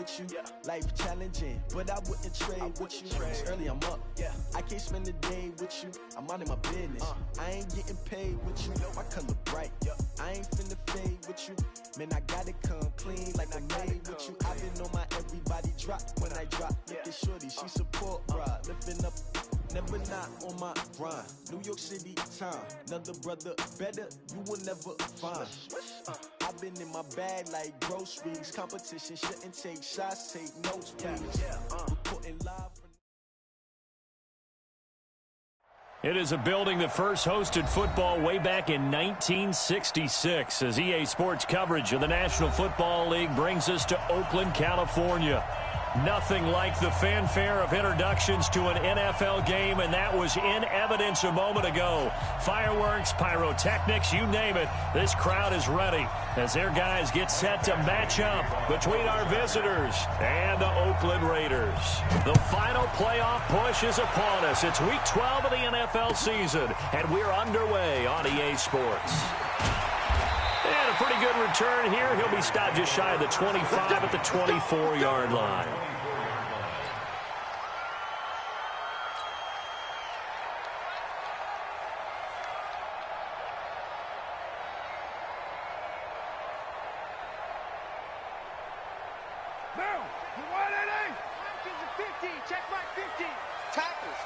with you. Life challenging, but I wouldn't trade with you. It's early, I'm up. I can't spend the day with you. I'm minding my business. I ain't getting paid with you. My color bright. I ain't finna fade with you. Man, I gotta come clean like I made with you. I've been on my everybody drop when I drop. Look at shorty, she support ride. Lifting up, never not on my grind. New York City time, another brother better, you will never find. I've been in my bag like groceries. Competition shouldn't take shots, take notes, please. Reporting live. It is a building that first hosted football way back in 1966 as EA Sports coverage of the National Football League brings us to Oakland, California. Nothing like the fanfare of introductions to an NFL game, and that was in evidence a moment ago. Fireworks, pyrotechnics, you name it. This crowd is ready as their guys get set to match up between our visitors and the Oakland Raiders. The final playoff push is upon us. It's week 12 of the NFL season, and we're underway on EA Sports. And a pretty good return here. He'll be stopped just shy of the 25 at the 24-yard line. Now, 180. 50. Check my 50. Tackles.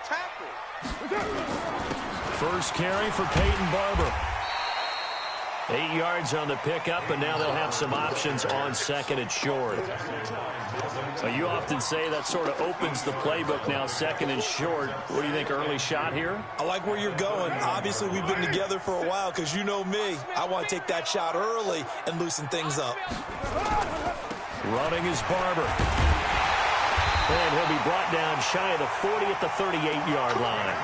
First carry for Peyton Barber. 8 yards on the pickup, and now they'll have some options on second and short. So you often say that sort of opens the playbook now, second and short. What do you think, early shot here? I like where you're going. Obviously, we've been together for a while because you know me. I want to take that shot early and loosen things up. Running is Barber. And he'll be brought down shy of the 40 at the 38-yard line.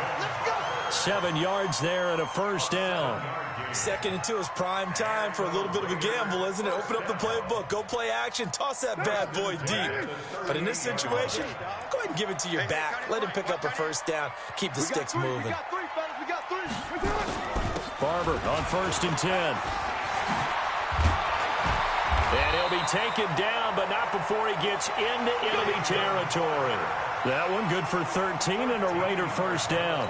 7 yards there and a first down. Second and 2 is prime time for a little bit of a gamble, isn't it? Open up the playbook, go play action, toss that bad boy deep. But in this situation, go ahead and give it to your back. Let him pick up a first down. Keep the sticks moving. We got three. Barber on first and 10. And he'll be taken down, but not before he gets into enemy territory. That one good for 13 and a Raider first down.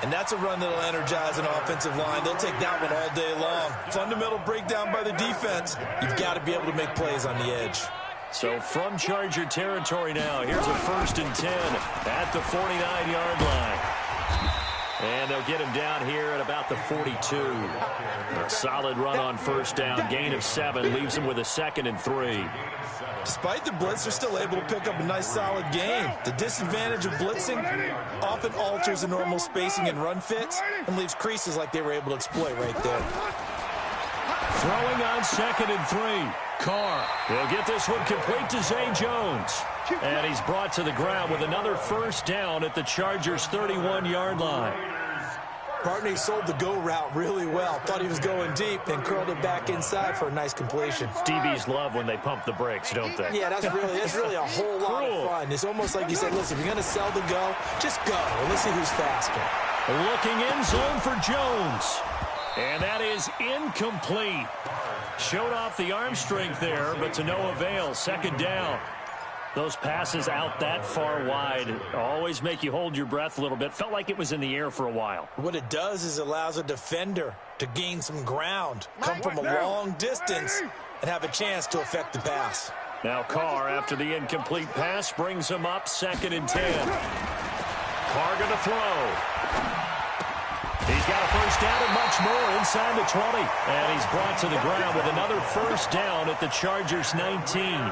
And that's a run that'll energize an offensive line. They'll take that one all day long. Fundamental breakdown by the defense. You've got to be able to make plays on the edge. So from Charger territory now, here's a first and 10 at the 49-yard line. And they'll get him down here at about the 42. A solid run on first down. Gain of 7 leaves him with a second and 3. Despite the blitz, they're still able to pick up a nice solid gain. The disadvantage of blitzing often alters the normal spacing and run fits and leaves creases like they were able to exploit right there. Throwing on second and 3. Carr will get this one complete to Zay Jones. And he's brought to the ground with another first down at the Chargers' 31-yard line. Partney sold the go route really well. Thought he was going deep, then curled it back inside for a nice completion. DBs love when they pump the brakes, don't they? Yeah, that's really a whole lot of fun. It's almost like you said, listen, if you're going to sell the go, just go. And let's see who's faster. Looking in zone for Jones. And that is incomplete. Showed off the arm strength there, but to no avail. Second down. Those passes out that far wide always make you hold your breath a little bit. Felt like it was in the air for a while. What it does is it allows a defender to gain some ground, come from a long distance, and have a chance to affect the pass. Now Carr, after the incomplete pass, brings him up second and 10. Carr going to throw. He's got a first down and much more inside the 20. And he's brought to the ground with another first down at the Chargers' 19.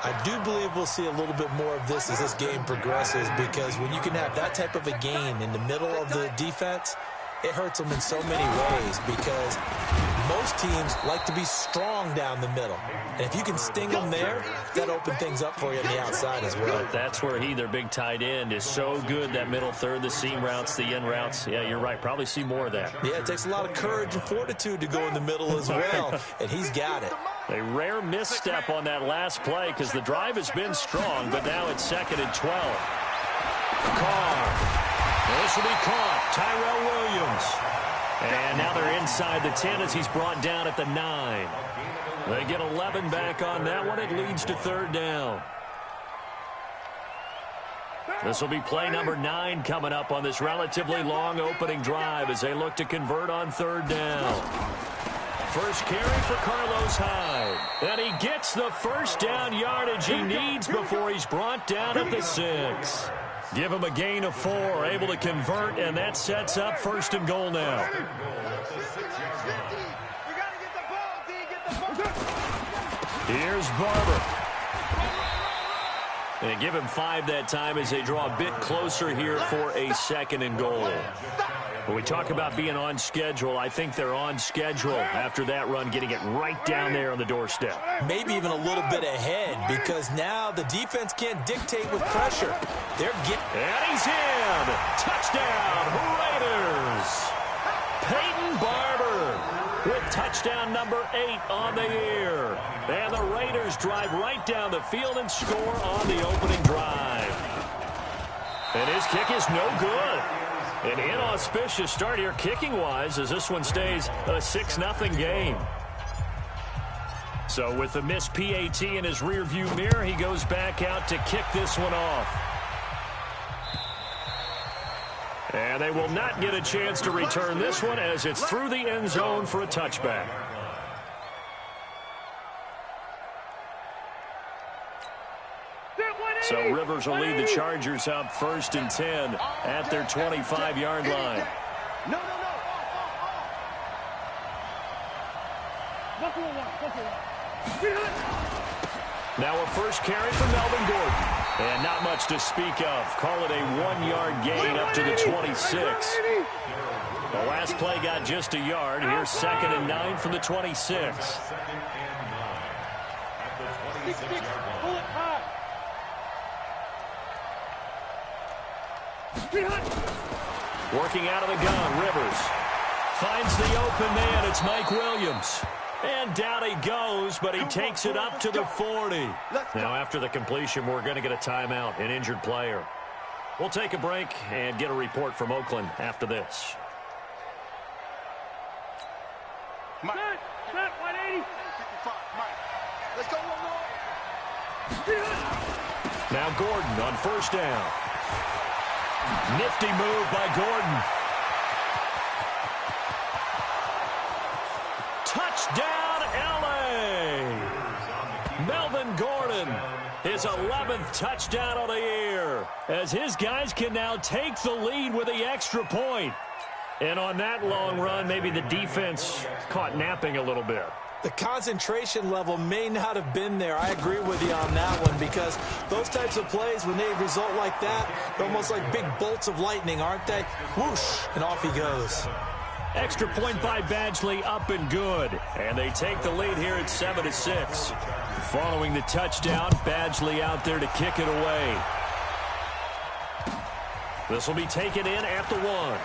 I do believe we'll see a little bit more of this as this game progresses, because when you can have that type of a gain in the middle of the defense, it hurts them in so many ways, because most teams like to be strong down the middle. And if you can sting them there, that opens things up for you on the outside as well. But that's where their big tight end, is so good, that middle third, the seam routes, the in routes. Yeah, you're right. Probably see more of that. Yeah, it takes a lot of courage and fortitude to go in the middle as well, and he's got it. A rare misstep on that last play because the drive has been strong, but now it's second and 12. Carr. This will be caught. Tyrell Williams. And now they're inside the 10 as he's brought down at the 9. They get 11 back on that one. It leads to third down. This will be play number 9 coming up on this relatively long opening drive as they look to convert on third down. First carry for Carlos Hyde. And he gets the first down yardage he needs before he's brought down at the 6. Give him a gain of 4, able to convert, and that sets up first and goal now. Here's Barber. And give him 5 that time as they draw a bit closer here for a second and goal. When we talk about being on schedule, I think they're on schedule after that run, getting it right down there on the doorstep. Maybe even a little bit ahead because now the defense can't dictate with pressure. And he's in. Touchdown, Raiders. Peyton Barber with touchdown number 8 on the year. And the Raiders drive right down the field and score on the opening drive. And his kick is no good. An inauspicious start here kicking-wise as this one stays a 6-0 game. So with the missed PAT in his rearview mirror, he goes back out to kick this one off. And they will not get a chance to return this one as it's through the end zone for a touchback. So Rivers will lead the Chargers up 1st and 10 at their 25-yard line. Now a first carry for Melvin Gordon. And not much to speak of. Call it a 1-yard gain up to the 26. The last play got just a yard. Here's 2nd and 9 from the 26. Working out of the gun, Rivers finds the open man. It's Mike Williams. And down he goes, but he takes it up to the 40. Now after the completion, we're going to get a timeout, an injured player. We'll take a break and get a report from Oakland after this. Mike. Set, 180. Let's go one more. Now Gordon on first down. Nifty move by Gordon. Touchdown, L.A. Melvin Gordon, his 11th touchdown of the year, as his guys can now take the lead with the extra point. And on that long run, maybe the defense caught napping a little bit. The concentration level may not have been there. I agree with you on that one because those types of plays, when they result like that, they're almost like big bolts of lightning, aren't they? Whoosh, and off he goes. Extra point by Badgley, up and good. And they take the lead here at 7-6. Following the touchdown, Badgley out there to kick it away. This will be taken in at the 1.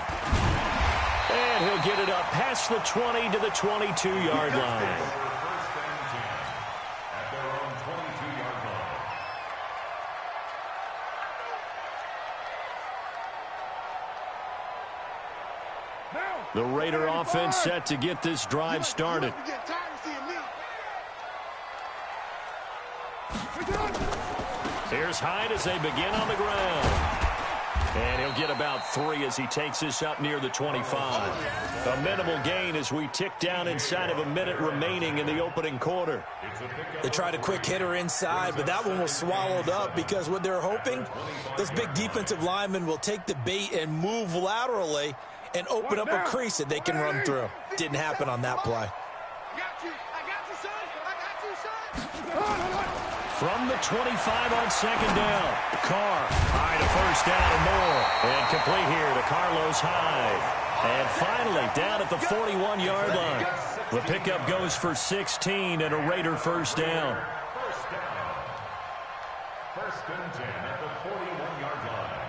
And he'll get it up past the 20 to the 22-yard line. The Raider offense set to get this drive started. Here's Hyde as they begin on the ground. And he'll get about 3 as he takes this up near the 25. A minimal gain as we tick down inside of a minute remaining in the opening quarter. They tried a quick hitter inside, but that one was swallowed up because what they're hoping, those big defensive linemen will take the bait and move laterally and open up a crease that they can run through. Didn't happen on that play. I got you, son. From the 25 on second down. Carr, high to first down and more. And complete here to Carlos Hyde. And finally, down at the 41-yard line. The pickup goes for 16 and a Raider first down. First and 10 at the 41-yard line.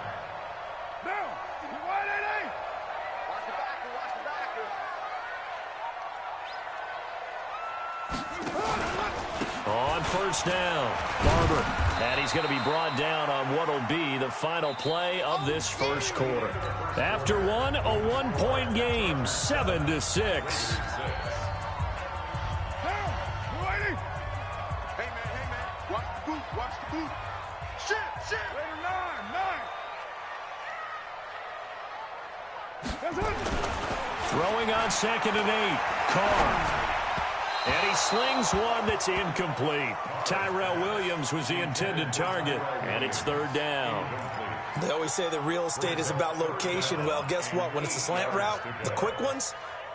Now, 180. Watch the backer. On first down, Barber. And he's going to be brought down on what will be the final play of this first quarter. After one, a one-point game, 7-6. Throwing on 2nd and 8, Carr. And he slings one that's incomplete. Tyrell Williams was the intended target, and it's 3rd down. They always say that real estate is about location. Well, guess what? When it's a slant route, the quick ones,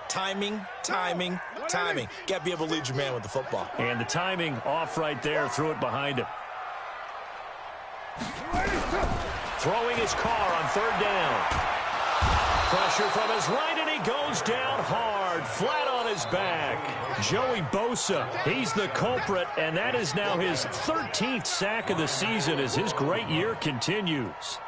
timing. Got to be able to lead your man with the football. And the timing off right there, threw it behind him. Throwing his Carr on 3rd down. Pressure from his right, and he goes down hard, flat on his back. Joey Bosa, he's the culprit, and that is now his 13th sack of the season as his great year continues.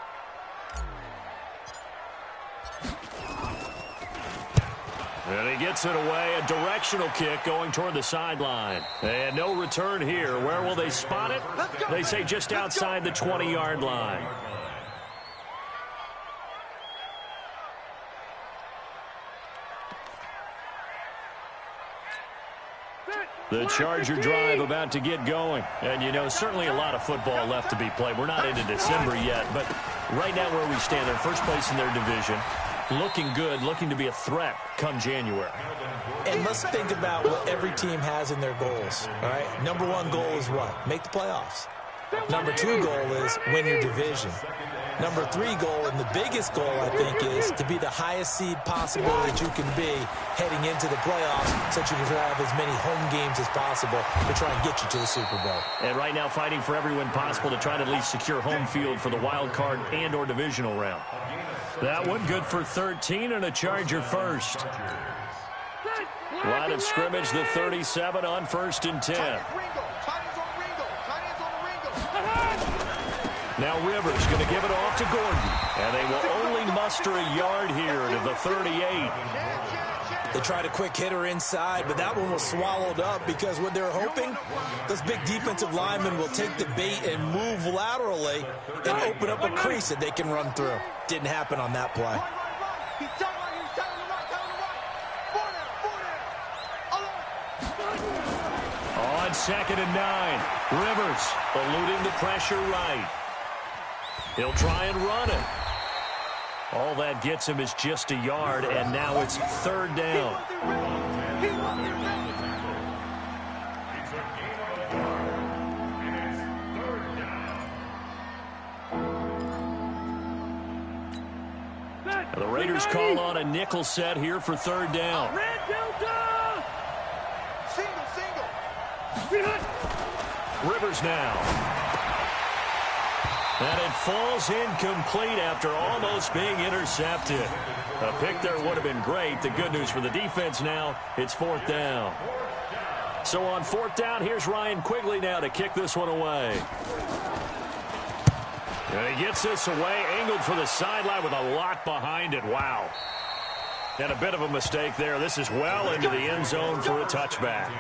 And he gets it away, a directional kick going toward the sideline. And no return here. Where will they spot it? They say just outside the 20-yard line. The Charger drive about to get going. And, you know, certainly a lot of football left to be played. We're not into December yet, but right now where we stand, they're first place in their division. Looking good, looking to be a threat come January. And let's think about what every team has in their goals, all right? Number 1 goal is what? Make the playoffs. Number 2 goal is win your division. Number 3 goal, and the biggest goal, I think, is to be the highest seed possible that you can be heading into the playoffs so that you can have as many home games as possible to try and get you to the Super Bowl. And right now fighting for every win possible to try to at least secure home field for the wild card and or divisional round. That one good for 13 and a Charger first. Line of scrimmage, the 37 on 1st and 10. Now Rivers going to give it off to Gordon. And they will only muster a yard here to the 38. They tried a quick hitter inside, but that one was swallowed up because what they're hoping, those big defensive linemen will take the bait and move laterally and open up a crease that they can run through. Didn't happen on that play. On 2nd and 9, Rivers eluding the pressure right. He'll try and run it. All that gets him is just a yard, and now it's 3rd down. The Raiders call on a nickel set here for 3rd down. Rivers now. And it falls incomplete after almost being intercepted. A pick there would have been great. The good news for the defense now, it's 4th down. So on 4th down, here's Ryan Quigley now to kick this one away. And he gets this away, angled for the sideline with a lot behind it. Wow. And a bit of a mistake there. This is well into the end zone for a touchback.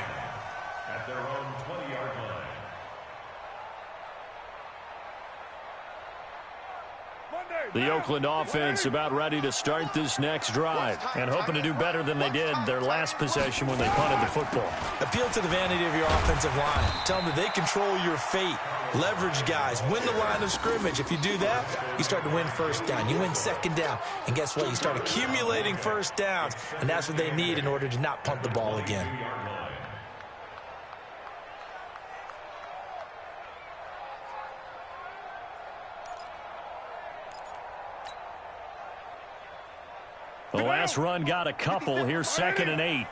At their own 20-yard line. The Oakland offense about ready to start this next drive and hoping to do better than they did their last possession when they punted the football. Appeal to the vanity of your offensive line. Tell them that they control your fate. Leverage guys. Win the line of scrimmage. If you do that, you start to win 1st down. You win 2nd down. And guess what? You start accumulating 1st downs. And that's what they need in order to not punt the ball again. The last run got a couple. Here's 2nd and 8.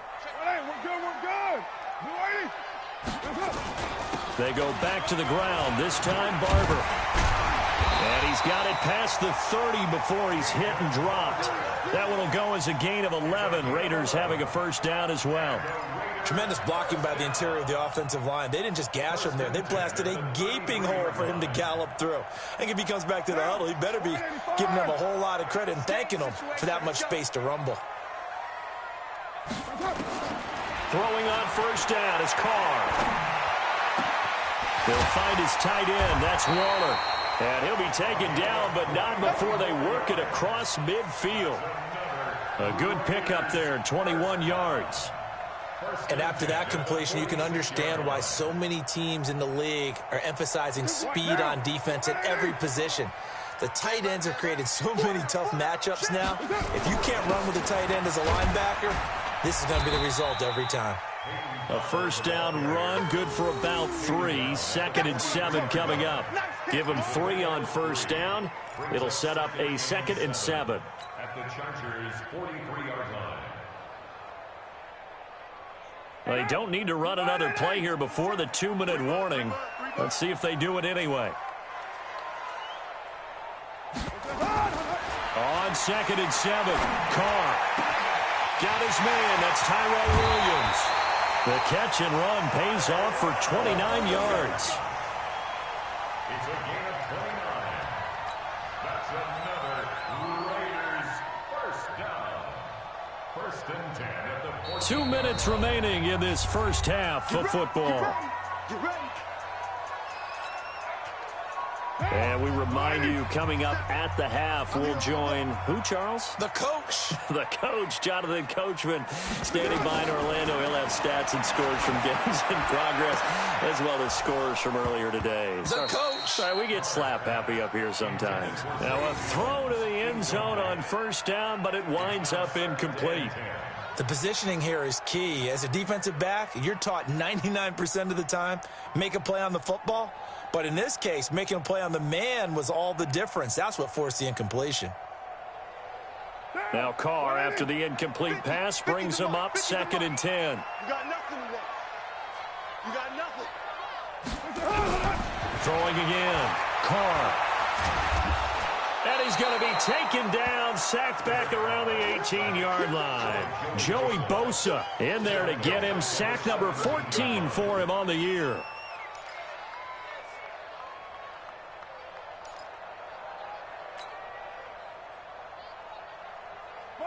They go back to the ground. This time Barber. And he's got it past the 30 before he's hit and dropped. That one will go as a gain of 11. Raiders having a 1st down as well. Tremendous blocking by the interior of the offensive line. They didn't just gash him there. They blasted a gaping hole for him to gallop through. I think if he comes back to the huddle, he better be giving them a whole lot of credit and thanking them for that much space to rumble. Throwing on first down is Carr. They'll find his tight end. That's Waller. And he'll be taken down, but not before they work it across midfield. A good pickup there, 21 yards. And after that completion, you can understand why so many teams in the league are emphasizing speed on defense at every position. The tight ends have created so many tough matchups now. If you can't run with a tight end as a linebacker, this is going to be the result every time. A first down run, good for about 3. 2nd and 7 coming up. Give them 3 on first down. It'll set up a 2nd and 7. At the Chargers' 43-yard line. Well, they don't need to run another play here before the 2-minute warning. Let's see if they do it anyway. On 2nd and 7, Carr got his man. That's Tyrell Williams. The catch and run pays off for 29 yards. It's a gain of 29. That's another Raiders first down. 1st and 10 at the 14. 2 minutes remaining in this first half of football. Get ready. And we remind you, coming up at the half, we'll join who, Charles? The coach. The coach, Jonathan Coachman, standing by in Orlando. He'll have stats and scores from games in progress, as well as scores from earlier today. The coach. Sorry, we get slap happy up here sometimes. Now a throw to the end zone on first down, but it winds up incomplete. The positioning here is key. As a defensive back, you're taught 99% of the time, make a play on the football. But in this case, making a play on the man was all the difference. That's what forced the incompletion. Now Carr, after the incomplete pass, brings him up 2nd and 10. You got nothing to work. You got nothing. Throwing again. Carr. And he's going to be taken down, sacked back around the 18-yard line. Joey Bosa in there to get him. Sack number 14 for him on the year.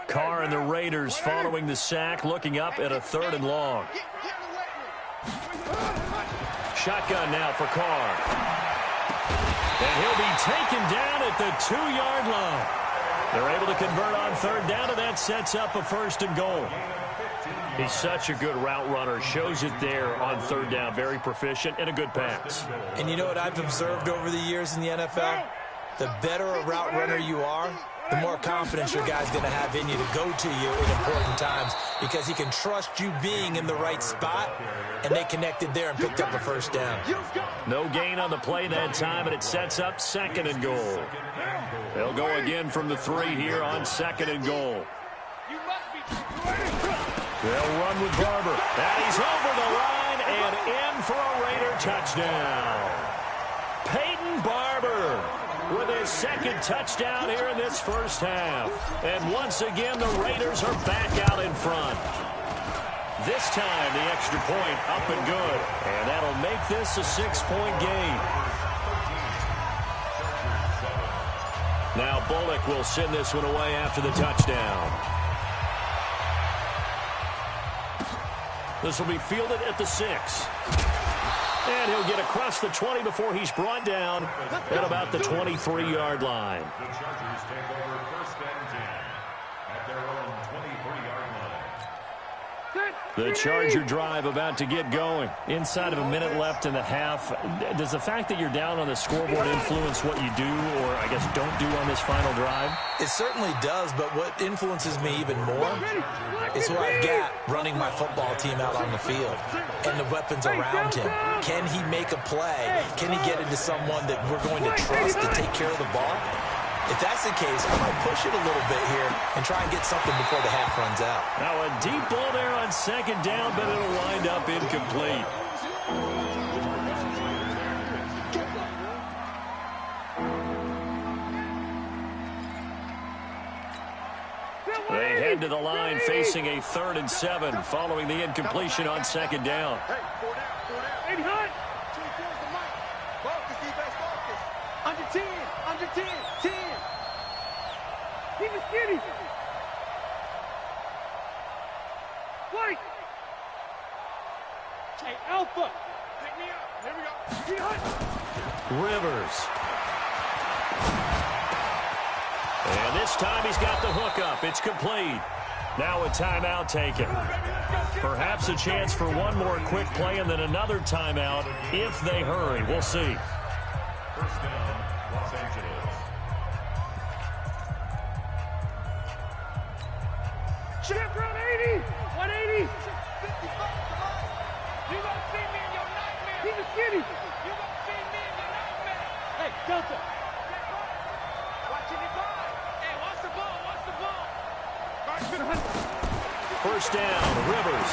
Carr and the Raiders following the sack, looking up at a 3rd and long. Shotgun now for Carr. And he'll be taken down at the 2-yard line. They're able to convert on 3rd down, and that sets up a 1st and goal. He's such a good route runner. Shows it there on 3rd down. Very proficient and a good pass. And you know what I've observed over the years in the NFL? The better a route runner you are, the more confidence your guy's going to have in you to go to you in important times because he can trust you being in the right spot, and they connected there and picked up a 1st down. No gain on the play that time, and it sets up 2nd and goal. They'll go again from the 3 here on 2nd and goal. They'll run with Barber. And he's over the line and in for a Raider touchdown. Peyton Barber with his 2nd touchdown here in this first half. And once again, the Raiders are back out in front. This time, the extra point up and good. And that'll make this a 6-point game. Now Bullock will send this one away after the touchdown. This will be fielded at the 6. And he'll get across the 20 before he's brought down at about the 23-yard line. The Chargers take over 1st and 10 at their own 23-yard line. The Charger drive about to get going. Inside of a minute left in the half. Does the fact that you're down on the scoreboard influence what you do, or I guess don't do on this final drive? It certainly does, but what influences me even more is who I've got running my football team out on the field and the weapons around him. Can he make a play? Can he get into someone that we're going to trust to take care of the ball? If that's the case, I might push it a little bit here and try and get something before the half runs out. Now a deep ball there on 2nd down, but it'll wind up incomplete. They head to the line facing a 3rd and 7 following the incompletion on 2nd down. Hey, 4 down, 4 down. 80 Hunt. Towards the mic. Focus, defense, focus. Under 10, under 10, 10. Keep it skinny. White. Hey, Alpha. Pick me up. Here we go. Get hot. Rivers. And this time he's got the hook up. It's complete. Now a timeout taken. Perhaps a chance for one more quick play and then another timeout if they hurry. We'll see. First down, Los Angeles. Chip, run 80. 180. 55. You gonna see me in your nightmare. He's a skinny. You gonna see me in your nightmare. Hey, Delta. Watching it by. Hey, watch the ball. Watch the ball. First down, Rivers.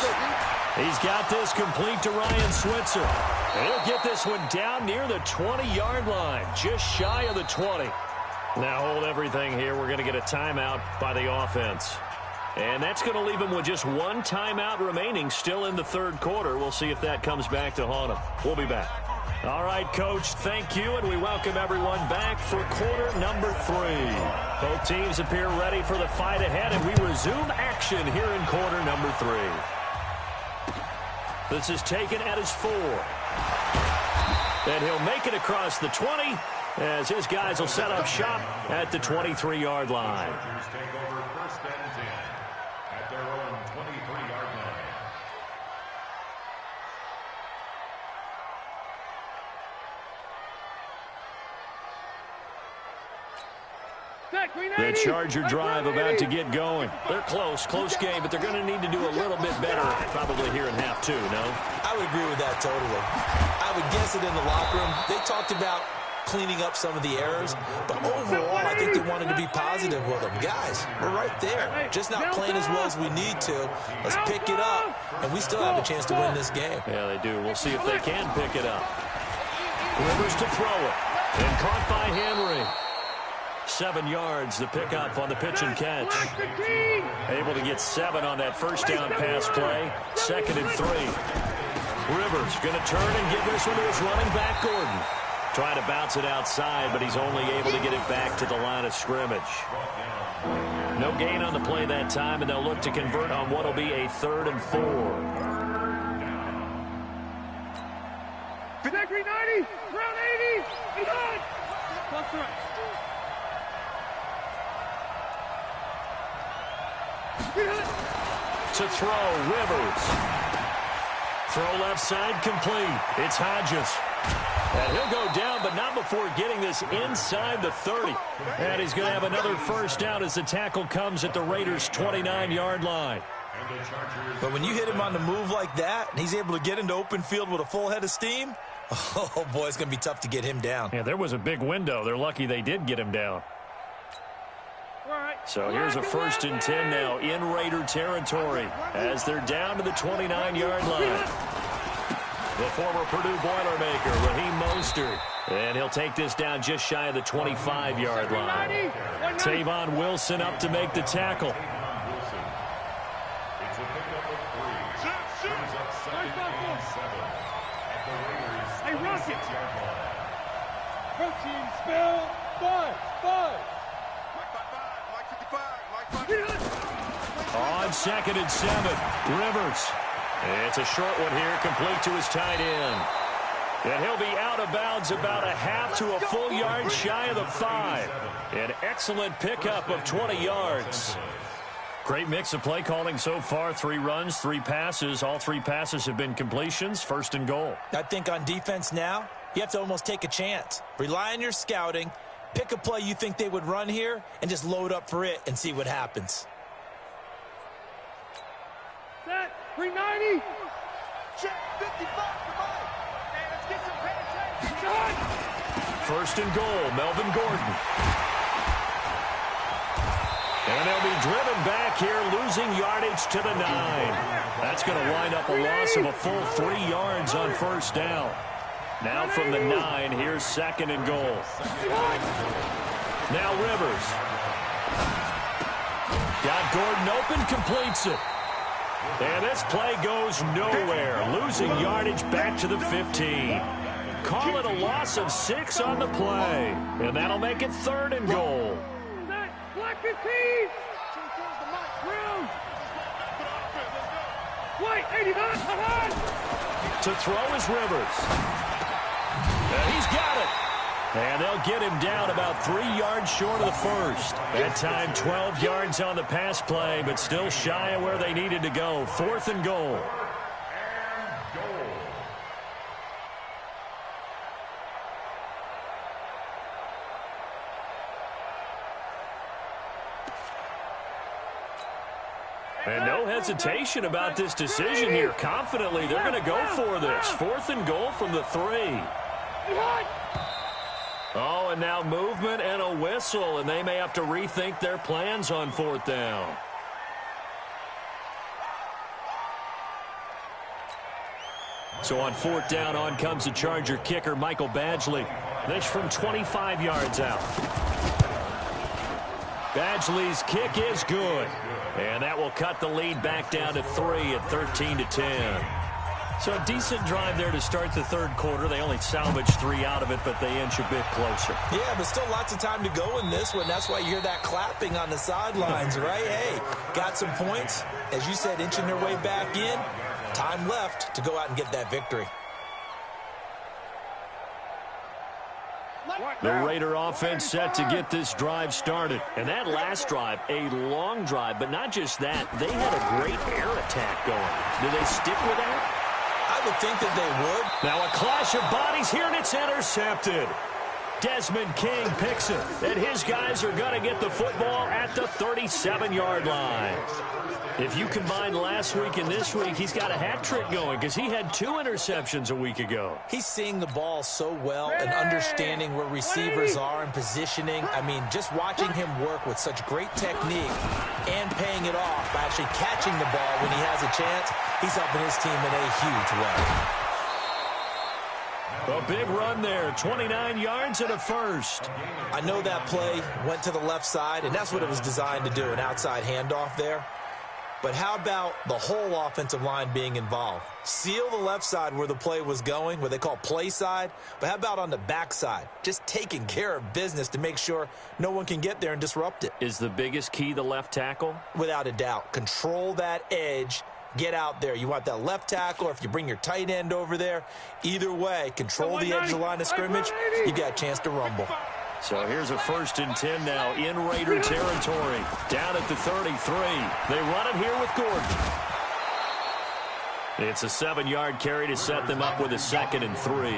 He's got this complete to Ryan Switzer. He'll get this one down near the 20-yard line, just shy of the 20. Now hold everything here. We're going to get a timeout by the offense. And that's going to leave him with just one timeout remaining still in the third quarter. We'll see if that comes back to haunt him. We'll be back. All right, Coach, thank you, and we welcome everyone back for quarter number 3. Both teams appear ready for the fight ahead, and we resume action here in quarter number 3. This is taken at his 4. And he'll make it across the 20 as his guys will set up shop at the 23-yard line. Chargers take over first and 10 at their own 23-yard line. The Charger drive about to get going. They're close game, but they're going to need to do a little bit better probably here in half 2, no? I would agree with that totally. I would guess it in the locker room. They talked about cleaning up some of the errors, but overall, I think they wanted to be positive with them. Guys, we're right there. Just not playing as well as we need to. Let's pick it up, and we still have a chance to win this game. Yeah, they do. We'll see if they can pick it up. Rivers to throw it, and caught by Henry. 7 yards, the pickup on the pitch and catch. Able to get 7 on that first down pass play. 2nd and 3. Rivers going to turn and give this one to his running back, Gordon. Trying to bounce it outside, but he's only able to get it back to the line of scrimmage. No gain on the play that time, and they'll look to convert on what will be a 3rd and 4. Pinacre 90, round 80, he's on. Plus the right. To throw, Rivers. Throw left side complete. It's Hodges. And he'll go down, but not before getting this inside the 30. And he's going to have another first down as the tackle comes at the Raiders' 29-yard line. But when you hit him on the move like that, and he's able to get into open field with a full head of steam, oh, boy, it's going to be tough to get him down. Yeah, there was a big window. They're lucky they did get him down. So here's a 1st and 10 now in Raider territory as they're down to the 29-yard line. The former Purdue Boilermaker, Raheem Mostert. And he'll take this down just shy of the 25-yard line. Tavon Wilson up to make the tackle. It's a pickup of 3. Brings up 2nd and 7 at the Raiders' 26-yard line. Protein spell 5. On 2nd and 7, Rivers. It's a short one here, complete to his tight end. And he'll be out of bounds about a half to a full yard shy of the 5. An excellent pickup of 20 yards. Great mix of play calling so far. 3 runs, 3 passes. All 3 passes have been completions. 1st and goal. I think on defense now, you have to almost take a chance. Rely on your scouting. Pick a play you think they would run here and just load up for it and see what happens. Set, 390. Check, 55 for Mike. Hey, let's get some penetration. 1st and goal, Melvin Gordon. And they'll be driven back here, losing yardage to the 9. That's going to wind up a loss of a full 3 yards on 1st down. Now from the 9, here's 2nd and goal. Now Rivers. Got Gordon open, completes it. And this play goes nowhere. Losing yardage back to the 15. Call it a loss of 6 on the play. And that'll make it 3rd and goal. Black 15. White 89. To throw is Rivers. And he's got it. And they'll get him down about 3 yards short of the first. That time 12 yards on the pass play, but still shy of where they needed to go. 4th and goal. And no hesitation about this decision here. Confidently, they're going to go for this. 4th and goal from the 3. Oh, and now movement and a whistle, and they may have to rethink their plans on 4th down. So on 4th down, on comes the Charger kicker, Michael Badgley. This from 25 yards out. Badgley's kick is good. And that will cut the lead back down to 3 at 13-10. So a decent drive there to start the 3rd quarter. They only salvaged 3 out of it, but they inch a bit closer. Yeah, but still lots of time to go in this one. That's why you hear that clapping on the sidelines, right? Hey, got some points. As you said, inching their way back in. Time left to go out and get that victory. The Raider offense set to get this drive started. And that last drive, a long drive, but not just that. They had a great air attack going. Do they stick with that? I would think that they would. Now a clash of bodies here, and it's intercepted. Desmond King picks it, and his guys are going to get the football at the 37-yard line. If you combine last week and this week, he's got a hat trick going because he had 2 interceptions a week ago. He's seeing the ball so well and understanding where receivers are and positioning. I mean, just watching him work with such great technique and paying it off by actually catching the ball when he has a chance, he's helping his team in a huge way. A big run there, 29 yards and a first. I know that play went to the left side, and that's what it was designed to do, an outside handoff there. But how about the whole offensive line being involved? Seal the left side where the play was going, what they call play side. But how about on the back side? Just taking care of business to make sure no one can get there and disrupt it. Is the biggest key the left tackle? Without a doubt. Control that edge. Get out there. You want that left tackle, or if you bring your tight end over there, either way, control the edge of the line of scrimmage, you got a chance to rumble. So here's a 1st and 10 now in Raider territory. Down at the 33. They run it here with Gordon. It's a 7-yard carry to set them up with a 2nd and 3.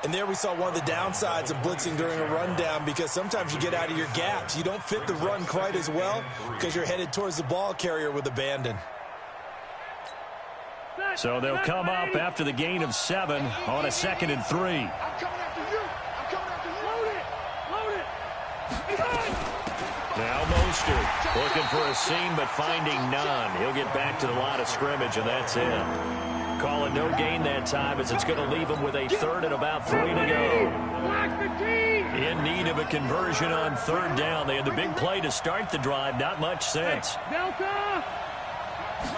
And there we saw one of the downsides of blitzing during a rundown, because sometimes you get out of your gaps. You don't fit the run quite as well because you're headed towards the ball carrier with abandon. So they'll come up after the gain of 7 on a 2nd and 3. I'm coming after you. I'm coming after you. Load it. Now Mostert looking for a seam but finding none. He'll get back to the line of scrimmage, and that's it. Calling no gain that time, as it's going to leave him with a 3rd and about 3 to go. In need of a conversion on 3rd down. They had the big play to start the drive. Not much sense. Delta.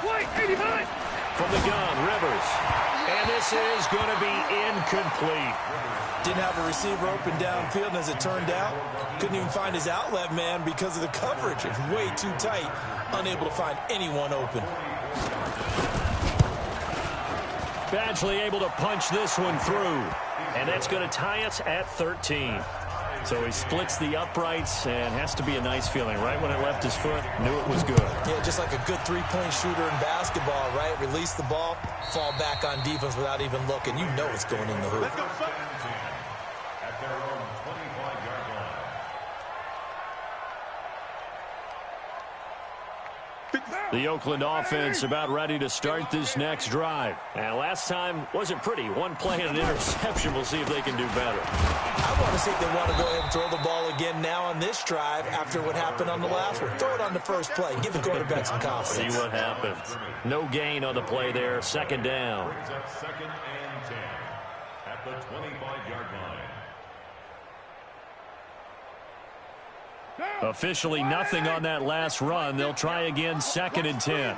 Wait, 89. From the gun, Rivers. And this is going to be incomplete. Didn't have a receiver open downfield, and as it turned out, couldn't even find his outlet man because of the coverage. It's way too tight, unable to find anyone open. Badgley able to punch this one through. And that's going to tie us at 13. So he splits the uprights, and has to be a nice feeling. Right when it left his foot, knew it was good. Yeah, just like a good three-point shooter in basketball, right? Release the ball, fall back on defense without even looking. You know it's going in the hoop. At their own 25-yard line. The Oakland offense about ready to start this next drive. And last time wasn't pretty. One play and an interception. We'll see if they can do better. I want to see if they want to go ahead and throw the ball again now on this drive after what happened on the last one. Throw it on the first play. Give the quarterback some confidence. See what happens. No gain on the play there. 2nd down. Brings up 2nd and 10 at the 25-yard line. Officially nothing on that last run. They'll try again 2nd and 10.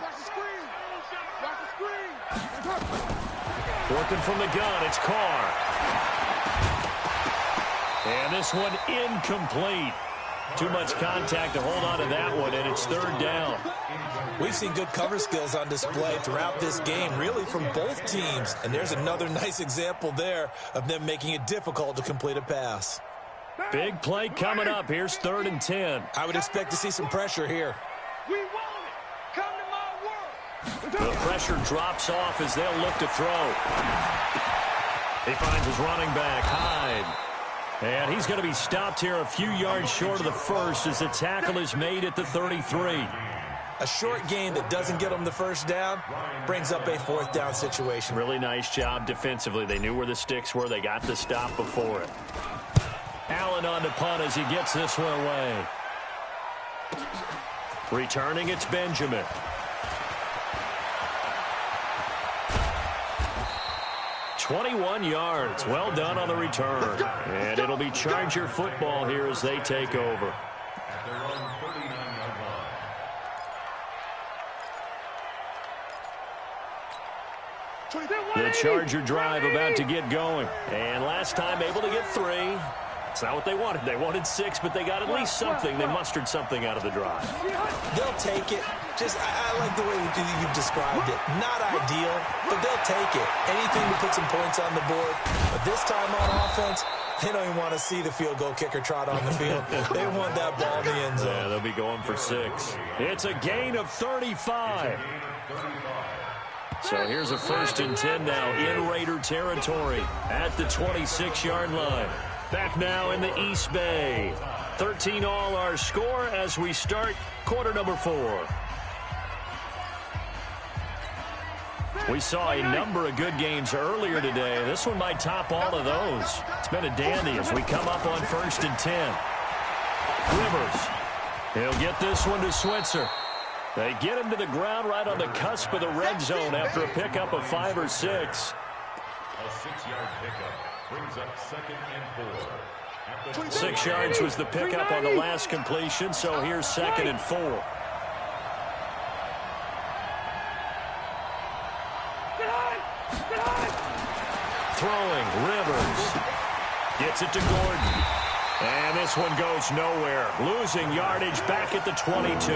Working from the gun, it's Carr. And this one incomplete. Too much contact to hold on to that one, and it's third down. We've seen good cover skills on display throughout this game, really from both teams. And there's another nice example there of them making it difficult to complete a pass. Big play coming up. Here's 3rd and 10. I would expect to see some pressure here. We want it. Come to my world. The pressure drops off as they'll look to throw. He finds his running back, Hyde. And he's going to be stopped here a few yards short of the first as the tackle is made at the 33. A short gain that doesn't get them the first down brings up a 4th down situation. Really nice job defensively. They knew where the sticks were. They got the stop before it. Allen on the punt as he gets this one away. Returning, it's Benjamin. "21 yards. Well done on the return. And it'll be Charger football here as they take over. At their own 39-yard line. The Charger drive about to get going. And last time able to get 3. It's not what they wanted. They wanted 6, but they got at least something. They mustered something out of the drive. They'll take it. I like the way you've described it. Not ideal, but they'll take it. Anything to put some points on the board. But this time on offense, they don't even want to see the field goal kicker trot on the field. They want that ball in the end zone. Yeah, they'll be going for 6. It's a gain of 35. So here's a 1st and 10 now in Raider territory at the 26-yard line. Back now in the East Bay. 13 all our score as we start quarter number 4. We saw a number of good games earlier today. This one might top all of those. It's been a dandy as we come up on 1st and 10. Rivers. He'll get this one to Switzer. They get him to the ground right on the cusp of the red zone after a pickup of 5 or 6. A 6-yard pickup brings up 2nd and 4. 6 yards was the pickup on the last completion, so here's 2nd and 4. Throwing, Rivers. Gets it to Gordon. And this one goes nowhere. Losing yardage back at the 22.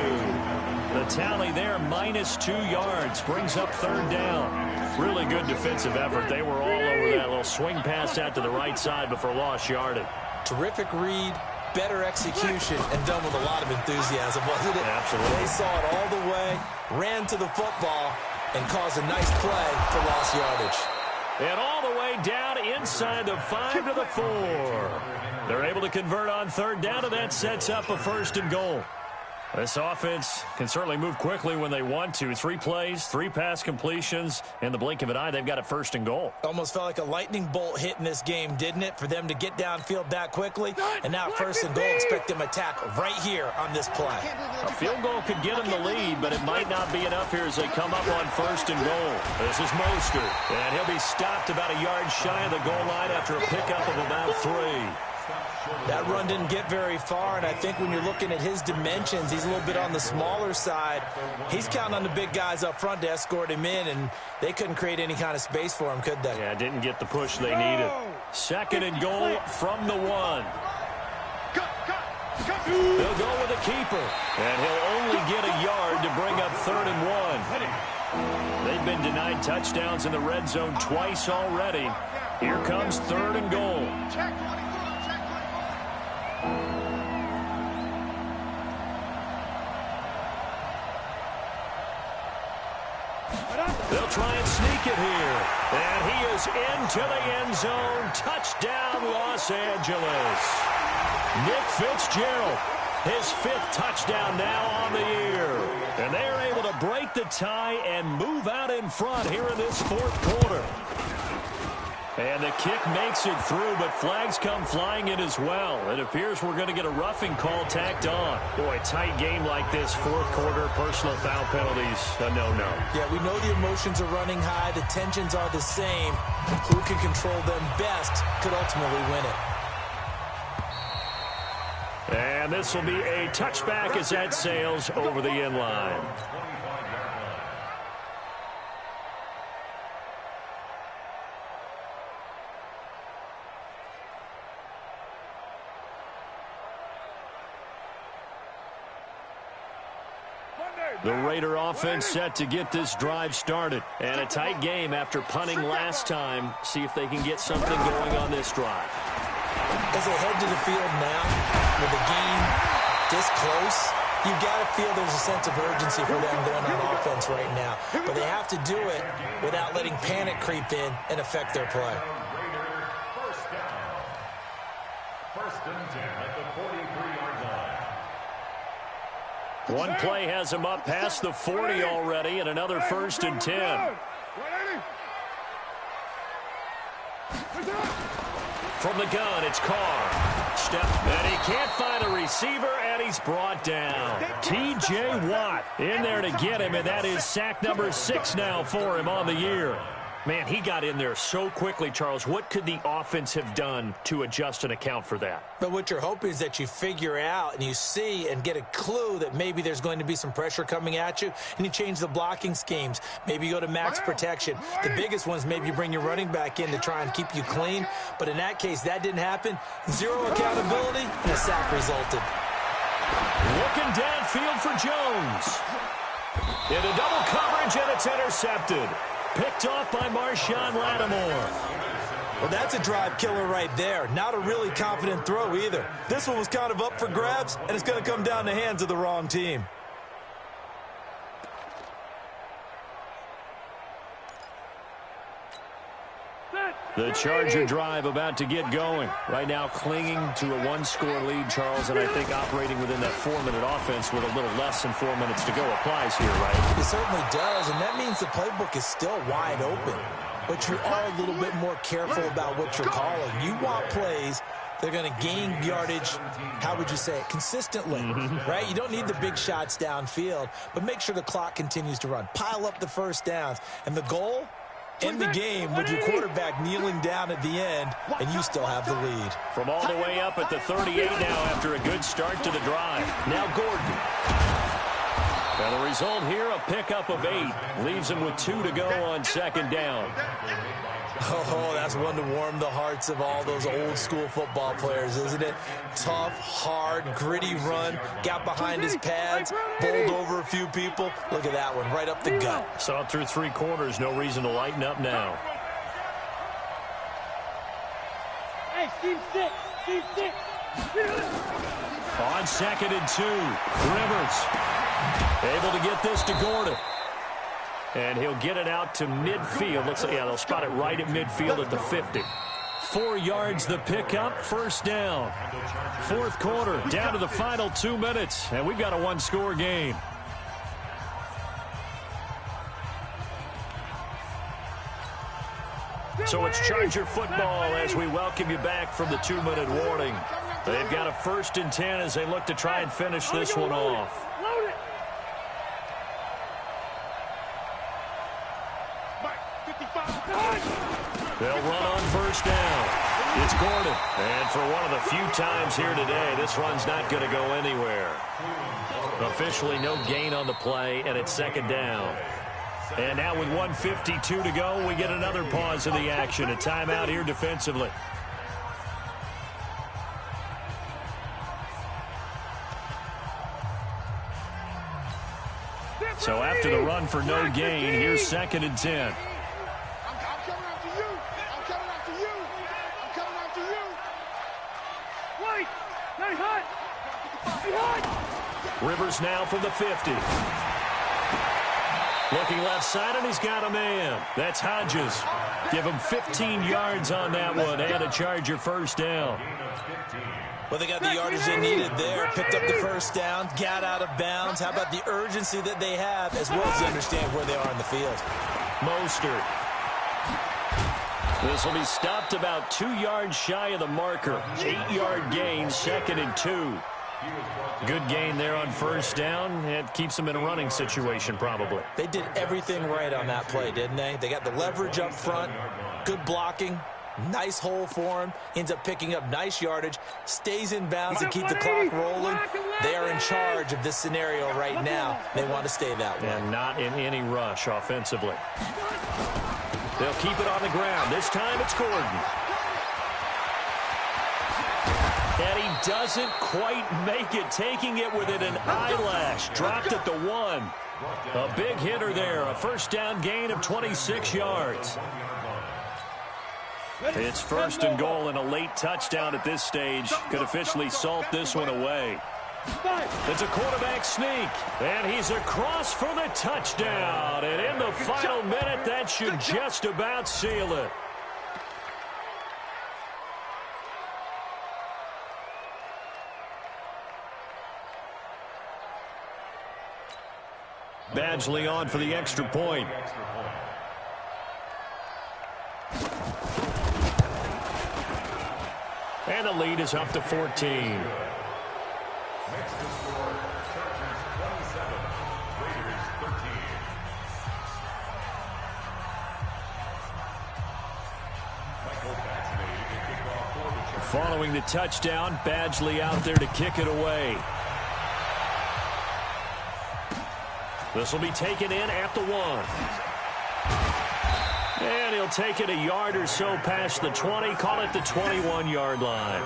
The tally there, -2 yards. Brings up 3rd down. Really good defensive effort. They were all over that little swing pass out to the right side before lost yardage. Terrific read, better execution, and done with a lot of enthusiasm, wasn't it? Absolutely. They saw it all the way, ran to the football, and caused a nice play for lost yardage. And all the way down inside the 5 to the 4. They're able to convert on 3rd down, and that sets up a 1st and goal. This offense can certainly move quickly when they want to. 3 plays, 3 pass completions. In the blink of an eye, they've got a 1st and goal. Almost felt like a lightning bolt hit in this game, didn't it? For them to get downfield that quickly. And now 1st and goal, expect them to attack right here on this play. A field goal could get them the lead, but it might not be enough here as they come up on 1st and goal. This is Mostert, and he'll be stopped about a yard shy of the goal line after a pickup of about 3. That run didn't get very far, and I think when you're looking at his dimensions, he's a little bit on the smaller side. He's counting on the big guys up front to escort him in, and they couldn't create any kind of space for him, could they? Yeah, didn't get the push they needed. 2nd and goal from the 1. They'll go with a keeper, and he'll only get a yard to bring up 3rd and 1. They've been denied touchdowns in the red zone twice already. Here comes 3rd and goal. They'll try and sneak it here. And he is into the end zone. Touchdown, Los Angeles. Nick Fitzgerald, his 5th touchdown now on the year. And they are able to break the tie and move out in front here in this 4th quarter. And the kick makes it through, but flags come flying in as well. It appears we're going to get a roughing call tacked on. Boy, tight game like this, 4th quarter, personal foul penalties, a no-no. Yeah, we know the emotions are running high. The tensions are the same. Who can control them best could ultimately win it. And this will be a touchback as that sails over the end line. The Raider offense set to get this drive started. And a tight game after punting last time. See if they can get something going on this drive. As they head to the field now, with the game this close, you've got to feel there's a sense of urgency for them going on offense right now. But they have to do it without letting panic creep in and affect their play. First down. First and 10 at the 43-yard line. One play has him up past the 40 already, and another first and 10. From the gun, it's Carr. Step, and he can't find a receiver, and he's brought down. T.J. Watt in there to get him, and that is sack number 6 now for him on the year. Man, he got in there so quickly, Charles. What could the offense have done to adjust and account for that? But what you're hoping is that you figure out and you see and get a clue that maybe there's going to be some pressure coming at you, and you change the blocking schemes. Maybe you go to max protection. The biggest ones, maybe you bring your running back in to try and keep you clean. But in that case, that didn't happen. Zero accountability, and a sack resulted. Looking downfield for Jones. Into double coverage, and it's intercepted. Picked off by Marshawn Lattimore. Well, that's a drive killer right there. Not a really confident throw either. This one was kind of up for grabs, and it's going to come down the hands of the wrong team. The Charger drive about to get going. Right now clinging to a one-score lead, Charles, and I think operating within that 4-minute offense with a little less than 4 minutes to go applies here, right? It certainly does, and that means the playbook is still wide open. But you are a little bit more careful about what you're calling. You want plays that are going to gain yardage, how would you say it, consistently, right? You don't need the big shots downfield, but make sure the clock continues to run. Pile up the first downs, and the goal? In the game with your quarterback kneeling down at the end, and you still have the lead. From all the way up at the 38 now after a good start to the drive. Now Gordon. And the result here, a pickup of 8. Leaves him with 2 to go on second down. Oh, that's one to warm the hearts of all those old school football players, isn't it? Tough, hard, gritty run. Got behind his pads, bowled over a few people. Look at that one, right up the gut. Saw it through 3 quarters. No reason to lighten up now. Hey, team 6. Team 6. On second and 2. Rivers able to get this to Gordon. And he'll get it out to midfield. Looks like, yeah, they'll spot it right at midfield at the 50. 4 yards the pickup, first down. Fourth quarter, down to the final 2 minutes. And we've got a one-score game. So it's Charger football as we welcome you back from the 2-minute warning. They've got a first and 10 as they look to try and finish this one off. They'll run on first down. It's Gordon. And for one of the few times here today, this run's not going to go anywhere. Officially no gain on the play, and it's second down. And now with 1:52 to go, we get another pause in the action. A timeout here defensively. So after the run for no gain, here's second and 10. Rivers now from the 50. Looking left side, and he's got a man. That's Hodges. Give him 15 yards on that one, and a Charger first down. Well, they got the yardage they needed there. Picked up the first down, got out of bounds. How about the urgency that they have, as well as they understand where they are in the field? Mostert. This will be stopped about 2 yards shy of the marker. 8-yard gain, second and 2. Good gain there on first down. It keeps them in a running situation, probably. They did everything right on that play, didn't they? They got the leverage up front, good blocking, nice hole for him, ends up picking up nice yardage, stays in bounds and keep the clock rolling. They are in charge of this scenario right now. They want to stay that way. And not in any rush offensively. They'll keep it on the ground. This time it's Gordon. And he doesn't quite make it, taking it within an eyelash. Dropped at the 1. A big hitter there, a first down gain of 26 yards. It's first and goal and a late touchdown at this stage. Could officially salt this one away. It's a quarterback sneak, and he's across for the touchdown. And in the final minute, that should just about seal it. Badgley on for the extra point. And the lead is up to 14. Next to score, Chargers 27, Raiders 13. Michael Badgley to kick off for the Chargers. Following the touchdown, Badgley out there to kick it away. This will be taken in at the 1. And he'll take it a yard or so past the 20, call it the 21-yard line.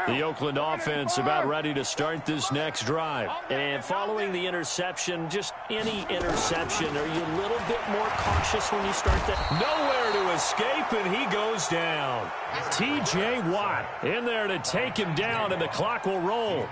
The Oakland offense about ready to start this next drive. And following the interception, just any interception, are you a little bit more cautious when you start that? Nowhere to escape, and he goes down. T.J. Watt in there to take him down, and the clock will roll.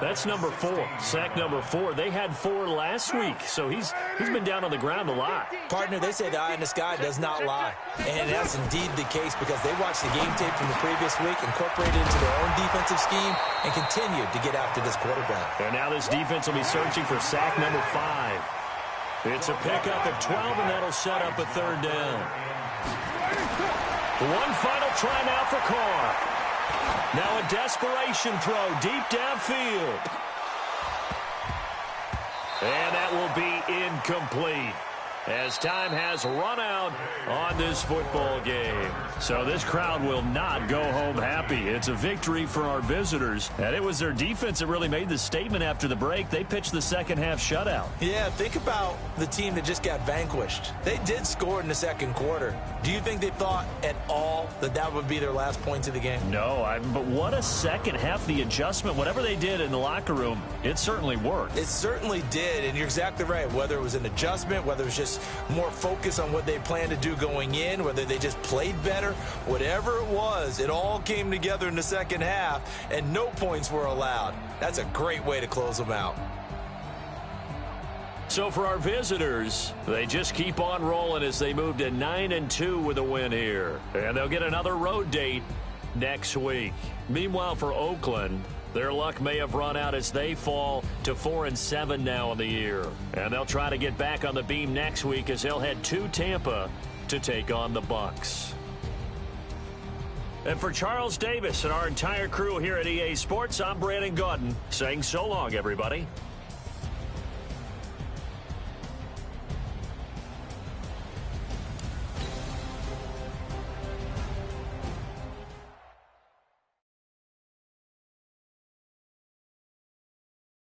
That's number 4, sack number 4. They had 4 last week, so he's been down on the ground a lot. Partner, they say the eye in the sky does not lie. And that's indeed the case because they watched the game tape from the previous week, incorporated it into their own defensive scheme, and continued to get after this quarterback. And now this defense will be searching for sack number 5. It's a pickup of 12, and that'll set up a third down. One final try now for Carr. Now a desperation throw deep downfield. And that will be incomplete, as time has run out on this football game. So this crowd will not go home happy. It's a victory for our visitors, and it was their defense that really made the statement after the break. They pitched the second-half shutout. Yeah, think about the team that just got vanquished. They did score in the second quarter. Do you think they thought at all that that would be their last points of the game? No, but what a second half. The adjustment, whatever they did in the locker room, it certainly worked. It certainly did, and you're exactly right. Whether it was an adjustment, whether it was just more focus on what they planned to do going in, whether they just played better, whatever it was, it all came together in the second half, and no points were allowed. That's a great way to close them out. So for our visitors, they just keep on rolling as they move to 9-2 with a win here. And they'll get another road date next week. Meanwhile, for Oakland, their luck may have run out as they fall to 4-7 now in the year. And they'll try to get back on the beam next week as they'll head to Tampa to take on the Bucs. And for Charles Davis and our entire crew here at EA Sports, I'm Brandon Gaudin saying so long, everybody.